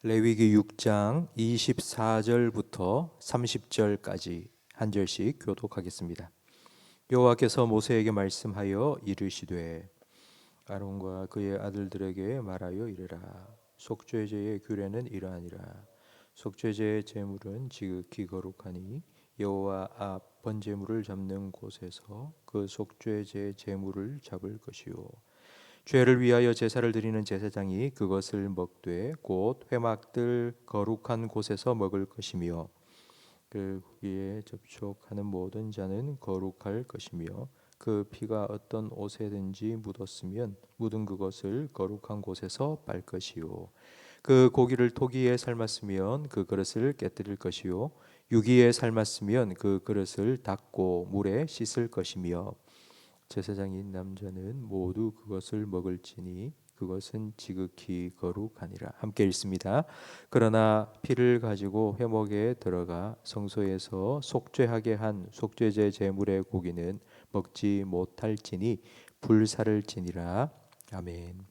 레위기 6장 24절부터 30절까지 한 절씩 교독하겠습니다. 여호와께서 모세에게 말씀하여 이르시되 아론과 그의 아들들에게 말하여 이르라. 속죄제의 규례는 이러하니라. 속죄제의 제물은 지극히 거룩하니 여호와 앞 번제물을 잡는 곳에서 그 속죄제 제물을 잡을 것이요 죄를 위하여 제사를 드리는 제사장이 그것을 먹되 곧 회막들 거룩한 곳에서 먹을 것이며 그 고기에 접촉하는 모든 자는 거룩할 것이며 그 피가 어떤 옷에든지 묻었으면 묻은 그것을 거룩한 곳에서 빨 것이요 그 고기를 토기에 삶았으면 그 그릇을 깨뜨릴 것이요 유기에 삶았으면 그 그릇을 닦고 물에 씻을 것이며 제사장인 남자는 모두 그것을 먹을지니 그것은 지극히 거룩하니라. 함께 읽습니다. 그러나 피를 가지고 회막에 들어가 성소에서 속죄하게 한 속죄제 제물의 고기는 먹지 못할지니 불사를 지니라. 아멘.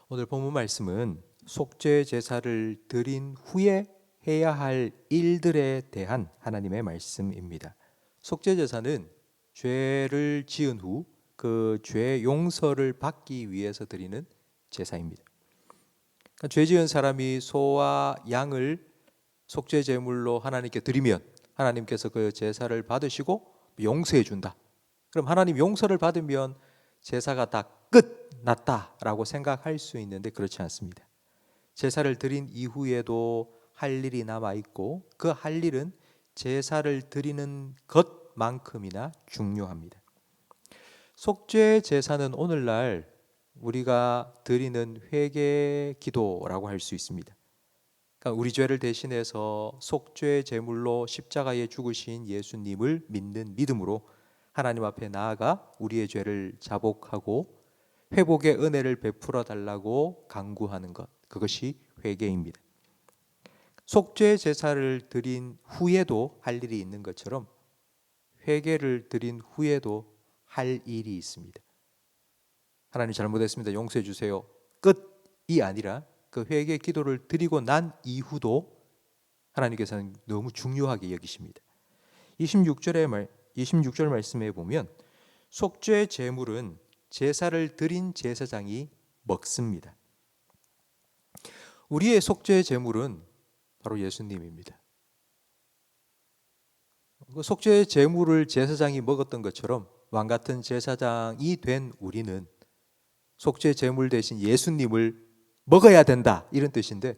오늘 본문 말씀은 속죄 제사를 드린 후에 해야 할 일들에 대한 하나님의 말씀입니다. 속죄 제사는 죄를 지은 후 그 죄 용서를 받기 위해서 드리는 제사입니다. 그러니까 죄 지은 사람이 소와 양을 속죄 제물로 하나님께 드리면 하나님께서 그 제사를 받으시고 용서해 준다. 그럼 하나님 용서를 받으면 제사가 다 끝났다라고 생각할 수 있는데 그렇지 않습니다. 제사를 드린 이후에도 할 일이 남아 있고 그 할 일은 제사를 드리는 것만큼이나 중요합니다. 속죄 제사는 오늘날 우리가 드리는 회개 기도라고 할 수 있습니다. 그러니까 우리 죄를 대신해서 속죄 제물로 십자가에 죽으신 예수님을 믿는 믿음으로 하나님 앞에 나아가 우리의 죄를 자복하고 회복의 은혜를 베풀어 달라고 간구하는 것, 그것이 회개입니다. 속죄 제사를 드린 후에도 할 일이 있는 것처럼 회개를 드린 후에도 할 일이 있습니다. 하나님 잘못했습니다. 용서해 주세요. 끝이 아니라 그 회개 기도를 드리고 난 이후도 하나님께서는 너무 중요하게 여기십니다. 26절 말씀에 보면 속죄 제물은 제사를 드린 제사장이 먹습니다. 우리의 속죄 제물은 바로 예수님입니다. 그 속죄 제물을 제사장이 먹었던 것처럼 왕 같은 제사장이 된 우리는 속죄 제물 대신 예수님을 먹어야 된다 이런 뜻인데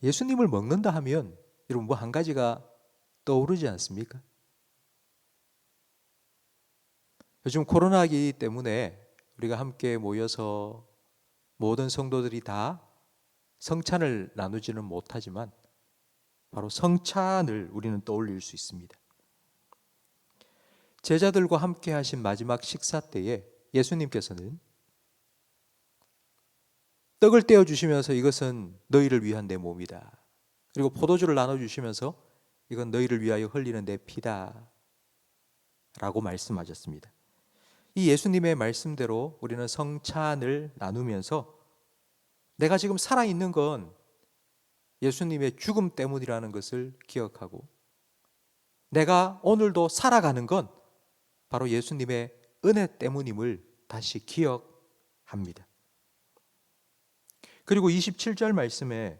예수님을 먹는다 하면 여러분 뭐 한 가지가 떠오르지 않습니까? 요즘 코로나이기 때문에 우리가 함께 모여서 모든 성도들이 다 성찬을 나누지는 못하지만 바로 성찬을 우리는 떠올릴 수 있습니다. 제자들과 함께 하신 마지막 식사 때에 예수님께서는 떡을 떼어 주시면서 이것은 너희를 위한 내 몸이다. 그리고 포도주를 나눠 주시면서 이건 너희를 위하여 흘리는 내 피다 라고 말씀하셨습니다. 이 예수님의 말씀대로 우리는 성찬을 나누면서 내가 지금 살아있는 건 예수님의 죽음 때문이라는 것을 기억하고 내가 오늘도 살아가는 건 바로 예수님의 은혜 때문임을 다시 기억합니다. 그리고 27절 말씀에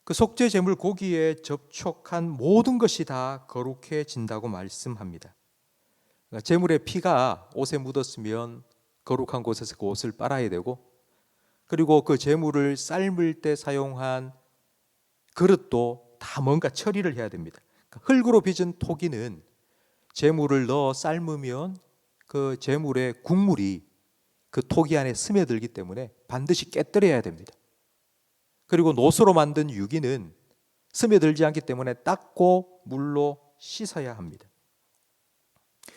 그 속죄 제물 고기에 접촉한 모든 것이 다 거룩해진다고 말씀합니다. 그러니까 제물의 피가 옷에 묻었으면 거룩한 곳에서 그 옷을 빨아야 되고 그리고 그 제물을 삶을 때 사용한 그릇도 다 뭔가 처리를 해야 됩니다. 그러니까 흙으로 빚은 토기는 제물을 넣어 삶으면 그 제물의 국물이 그 토기 안에 스며들기 때문에 반드시 깨뜨려야 됩니다. 그리고 노수로 만든 유기는 스며들지 않기 때문에 닦고 물로 씻어야 합니다.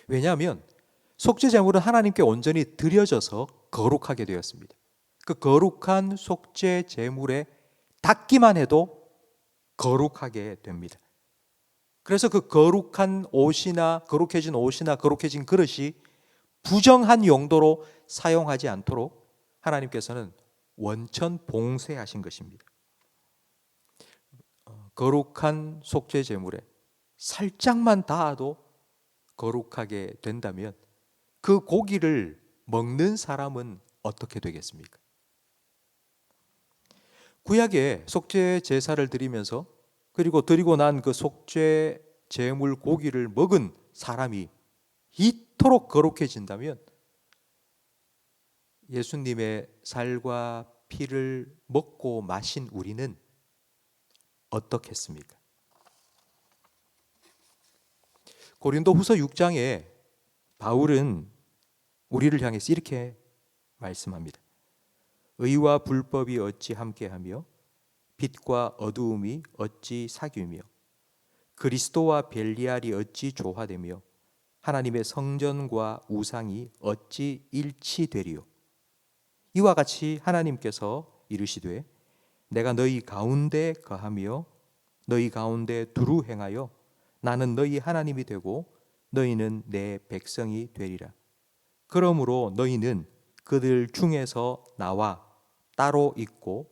왜냐하면 속죄 제물은 하나님께 온전히 드려져서 거룩하게 되었습니다. 그 거룩한 속죄 제물에 닿기만 해도 거룩하게 됩니다. 그래서 그 거룩한 옷이나 거룩해진 옷이나 거룩해진 그릇이 부정한 용도로 사용하지 않도록 하나님께서는 원천 봉쇄하신 것입니다. 거룩한 속죄 제물에 살짝만 닿아도 거룩하게 된다면 그 고기를 먹는 사람은 어떻게 되겠습니까? 구약에 속죄 제사를 드리면서 그리고 드리고 난 그 속죄 제물 고기를 먹은 사람이 이토록 거룩해진다면 예수님의 살과 피를 먹고 마신 우리는 어떻겠습니까? 고린도후서 6장에 바울은 우리를 향해서 이렇게 말씀합니다. 의와 불법이 어찌 함께하며 빛과 어두움이 어찌 사귀며 그리스도와 벨리알이 어찌 조화되며 하나님의 성전과 우상이 어찌 일치되리요. 이와 같이 하나님께서 이르시되 내가 너희 가운데 거하며 너희 가운데 두루 행하여 나는 너희 하나님이 되고 너희는 내 백성이 되리라. 그러므로 너희는 그들 중에서 나와 따로 있고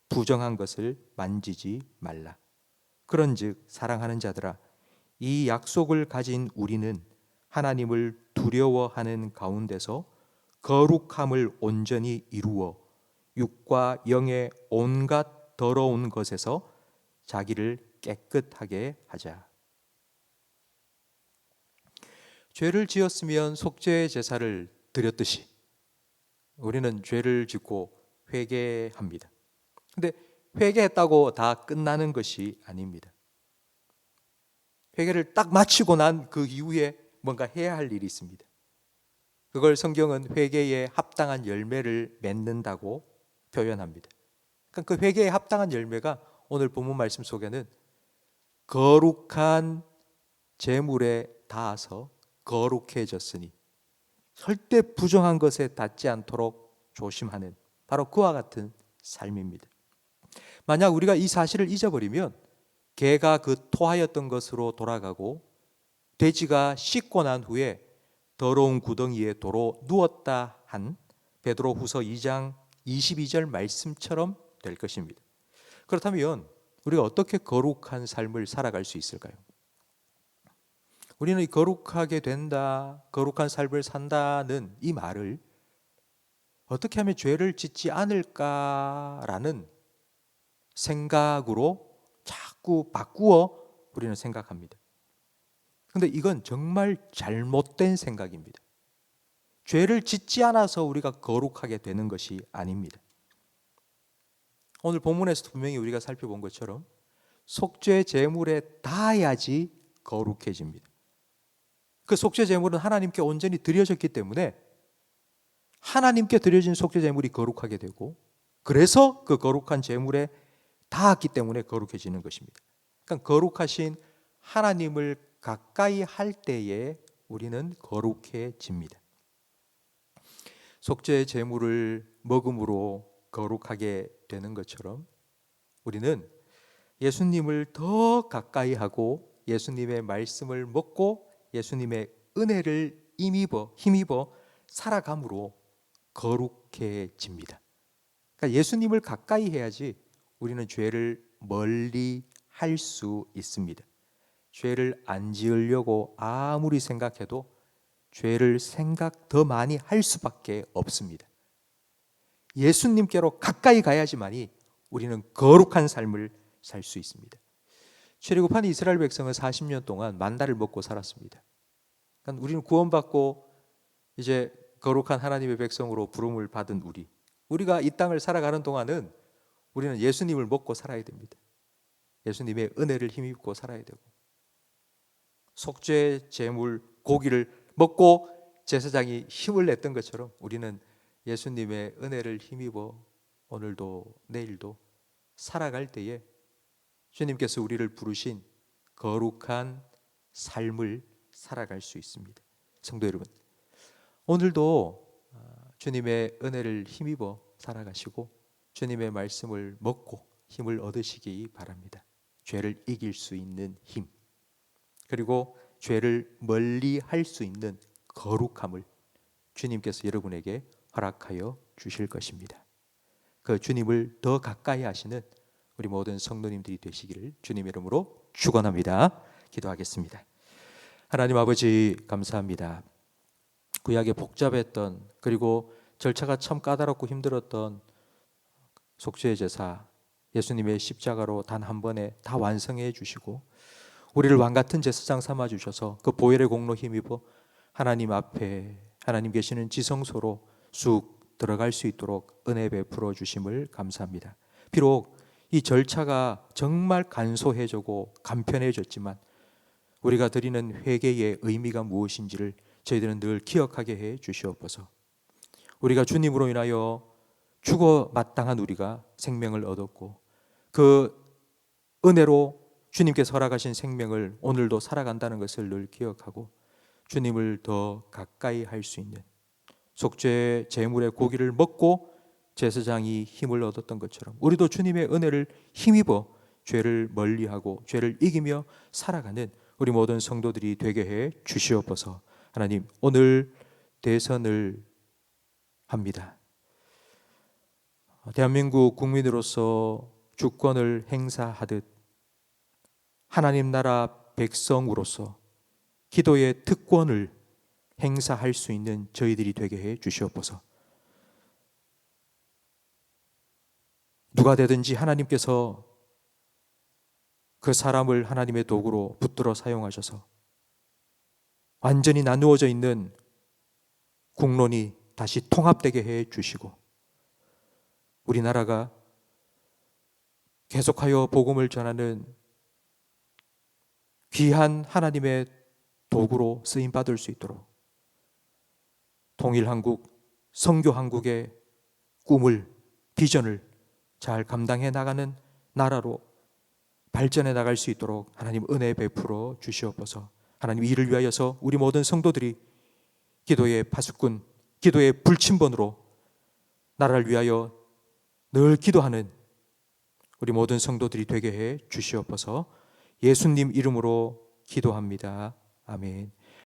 부정한 것을 만지지 말라. 그런즉 사랑하는 자들아, 이 약속을 가진 우리는 하나님을 두려워하는 가운데서 거룩함을 온전히 이루어 육과 영의 온갖 더러운 것에서 자기를 깨끗하게 하자. 죄를 지었으면 속죄 제사를 드렸듯이 우리는 죄를 짓고 회개합니다. 근데 회개했다고 다 끝나는 것이 아닙니다. 회개를 딱 마치고 난 그 이후에 뭔가 해야 할 일이 있습니다. 그걸 성경은 회개에 합당한 열매를 맺는다고 표현합니다. 그러니까 그 회개에 합당한 열매가 오늘 본문 말씀 속에는 거룩한 제물에 닿아서 거룩해졌으니 절대 부정한 것에 닿지 않도록 조심하는 바로 그와 같은 삶입니다. 만약 우리가 이 사실을 잊어버리면 개가 그 토하였던 것으로 돌아가고 돼지가 씻고 난 후에 더러운 구덩이에 도로 누웠다 한 베드로후서 2장 22절 말씀처럼 될 것입니다. 그렇다면 우리가 어떻게 거룩한 삶을 살아갈 수 있을까요? 우리는 거룩하게 된다, 거룩한 삶을 산다는 이 말을 어떻게 하면 죄를 짓지 않을까라는 생각으로 자꾸 바꾸어 우리는 생각합니다. 그런데 이건 정말 잘못된 생각입니다. 죄를 짓지 않아서 우리가 거룩하게 되는 것이 아닙니다. 오늘 본문에서 분명히 우리가 살펴본 것처럼 속죄 제물에 닿아야지 거룩해집니다. 그 속죄 제물은 하나님께 온전히 드려졌기 때문에 하나님께 드려진 속죄 제물이 거룩하게 되고 그래서 그 거룩한 제물에 닿았기 때문에 거룩해지는 것입니다. 그러니까 거룩하신 하나님을 가까이 할 때에 우리는 거룩해집니다. 속죄 제물을 먹음으로 거룩하게 되는 것처럼 우리는 예수님을 더 가까이 하고 예수님의 말씀을 먹고 예수님의 은혜를 힘입어 살아감으로 거룩해집니다. 그러니까 예수님을 가까이 해야지 우리는 죄를 멀리 할 수 있습니다. 죄를 안 지으려고 아무리 생각해도 죄를 생각 더 많이 할 수밖에 없습니다. 예수님께로 가까이 가야지만이 우리는 거룩한 삶을 살 수 있습니다. 출애굽한 이스라엘 백성은 40년 동안 만나를 먹고 살았습니다. 그러니까 우리는 구원받고 이제 거룩한 하나님의 백성으로 부름을 받은 우리가 이 땅을 살아가는 동안은 우리는 예수님을 먹고 살아야 됩니다. 예수님의 은혜를 힘입고 살아야 되고 속죄 제물 고기를 먹고 제사장이 힘을 냈던 것처럼 우리는 예수님의 은혜를 힘입어 오늘도 내일도 살아갈 때에 주님께서 우리를 부르신 거룩한 삶을 살아갈 수 있습니다. 성도 여러분, 오늘도 주님의 은혜를 힘입어 살아가시고 주님의 말씀을 먹고 힘을 얻으시기 바랍니다. 죄를 이길 수 있는 힘, 그리고 죄를 멀리 할 수 있는 거룩함을 주님께서 여러분에게 허락하여 주실 것입니다. 그 주님을 더 가까이 하시는 우리 모든 성도님들이 되시기를 주님의 이름으로 축원합니다. 기도하겠습니다. 하나님 아버지 감사합니다. 구약에 복잡했던 그리고 절차가 참 까다롭고 힘들었던 속죄의 제사, 예수님의 십자가로 단 한 번에 다 완성해 주시고 우리를 왕같은 제사장 삼아 주셔서 그 보혈의 공로 힘입어 하나님 앞에 하나님 계시는 지성소로 쑥 들어갈 수 있도록 은혜 베풀어 주심을 감사합니다. 비록 이 절차가 정말 간소해지고 간편해졌지만 우리가 드리는 회개의 의미가 무엇인지를 저희들은 늘 기억하게 해 주시옵소서. 우리가 주님으로 인하여 죽어 마땅한 우리가 생명을 얻었고 그 은혜로 주님께서 허락하신 생명을 오늘도 살아간다는 것을 늘 기억하고 주님을 더 가까이 할 수 있는 속죄 제물의 고기를 먹고 제사장이 힘을 얻었던 것처럼 우리도 주님의 은혜를 힘입어 죄를 멀리하고 죄를 이기며 살아가는 우리 모든 성도들이 되게 해 주시옵소서. 하나님 오늘 대선을 합니다. 대한민국 국민으로서 주권을 행사하듯 하나님 나라 백성으로서 기도의 특권을 행사할 수 있는 저희들이 되게 해 주시옵소서. 누가 되든지 하나님께서 그 사람을 하나님의 도구로 붙들어 사용하셔서 완전히 나누어져 있는 국론이 다시 통합되게 해 주시고 우리나라가 계속하여 복음을 전하는 귀한 하나님의 도구로 쓰임 받을 수 있도록 통일한국, 선교한국의 꿈을, 비전을 잘 감당해 나가는 나라로 발전해 나갈 수 있도록 하나님 은혜 베풀어 주시옵소서. 하나님 이를 위하여서 우리 모든 성도들이 기도의 파수꾼, 기도의 불침번으로 나라를 위하여 늘 기도하는 우리 모든 성도들이 되게 해 주시옵소서. 예수님 이름으로 기도합니다. 아멘.